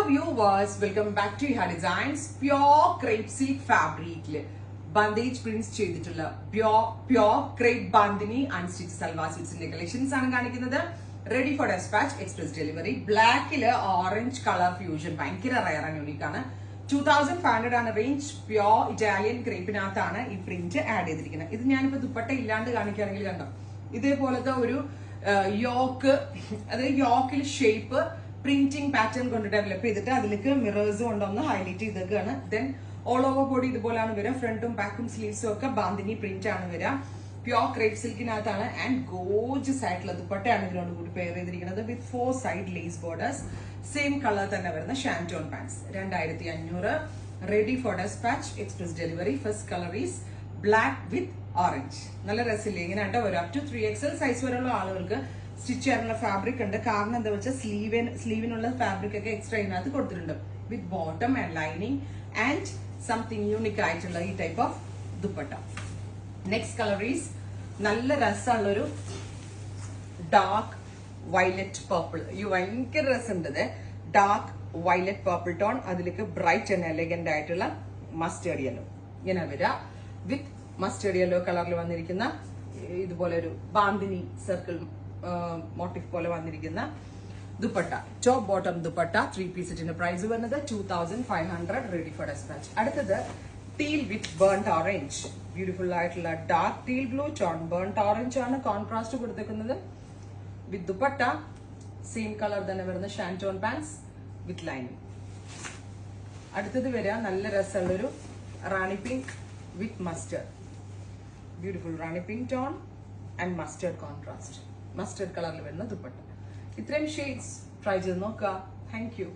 viewers, welcome back to Iha Designs. Pure crepe silk fabric bandage prints ചെയ്തിട്ടുള്ള pure crepe bandhani unstitched salwar suits ന്റെ collections ആണ് കാണിക്കുന്നത്. Ready for dispatch, express delivery. Black orange color fusion ഭയങ്കര rare and unique ആണ്. 2500 ആണ് range. Pure Italian ക്രേപ്പിനകത്താണ് ഈ print add ചെയ്തിരിക്കുന്നത്. ഇത് ഞാനിപ്പോ ദുപ്പട്ട ഇല്ലാണ്ട് കാണിക്കുകയാണെങ്കിൽ കണ്ടോ, ഇതേപോലത്തെ ഒരു യോക്ക്, അതായത് യോക്കിൽ ഷേപ്പ് പ്രിന്റിംഗ് പാറ്റേൺ കൊണ്ട് ഡെവലപ്പ് ചെയ്തിട്ട് അതിലേക്ക് മിറേഴ്സ് കൊണ്ടൊന്ന് ഹൈലൈറ്റ് ചെയ്തേക്കാണ്. ദെൻ ഓൾ ഓവർ ബോഡി ഇതുപോലെയാണ് വരിക. ഫ്രണ്ടും ബാക്കും സ്ലീവ്സും ഒക്കെ ബാന്തിനി പ്രിന്റ് ആണ് വരിക. പ്യോർ ക്രേപ്പ് സിൽക്കിനകത്താണ് ആൻഡ് ഗോർജിയസ് ആയിട്ടുള്ള ദുപ്പട്ടയാണ് ഇതിനോട് കൂടി പെയർ ചെയ്തിരിക്കുന്നത് with 4 side lace borders. Same colour തന്നെ വരുന്ന shantoon pants. 2500. Ready for dispatch, express delivery. First colour is black with orange. നല്ല രസമില്ലേ? ഇങ്ങനെ ആയിട്ട് വരും. അപ് ടു 3XL സൈസ് വരെയുള്ള ആളുകൾക്ക് സ്റ്റിച്ച് ചെയ്യാനുള്ള ഫാബ്രിക് ഉണ്ട്. കാരണം എന്താ വെച്ചാൽ സ്ലീവിനുള്ള ഫാബ്രിക് ഒക്കെ എക്സ്ട്രാ ഇതിനകത്ത് കൊടുത്തിട്ടുണ്ട് വിത്ത് bottom and lining and something unique ആയിട്ടുള്ള ഈ type of dupatta. Next colour is നല്ല രസമുള്ളൊരു ഡാർക്ക് വയലറ്റ് പർപ്പിൾ. ഈ ഭയങ്കര രസമുണ്ട്. ഡാർക്ക് വയലറ്റ് പർപ്പിൾ ടോൺ, അതിലേക്ക് ബ്രൈറ്റ് ആൻഡ് എലഗന്റ് ആയിട്ടുള്ള മസ്റ്റേർഡ് യെല്ലോ ഇങ്ങനെ വരിക വിത്ത് മസ്റ്റേർഡ് യെല്ലോ കളറിൽ വന്നിരിക്കുന്ന ഇതുപോലെ ഒരു ബാന്തിനി സർക്കിൾ മോട്ടീഫ് പോലെ വന്നിരിക്കുന്ന dupatta. Top bottom dupatta 3 piece സെറ്റിന്റെ പ്രൈസ് വരുന്നത് 2500. Ready for dispatch. അടുത്തത് teal with burnt orange. Beautiful ആയിട്ടുള്ള dark teal blue tone burnt orange ആണ് കോൺട്രാസ്റ്റ് കൊടുത്തേക്കുന്നത് വിത്ത് ദുപ്പട്ട. സെയിം കളർ തന്നെ വരുന്ന ഷാൻറ്റോൺ പാൻസ് വിത്ത് ലൈനിങ്. അടുത്തത് വരിക നല്ല രസമുള്ളൊരു rani pink with mustard. Beautiful rani pink tone and mustard contrast. Mustard കളറിൽ വരുന്ന ദുപ്പട്ട. ഇത്രയും ഷെയ്ഡ്സ് ട്രൈ ചെയ്ത് നോക്കുക. Thank U.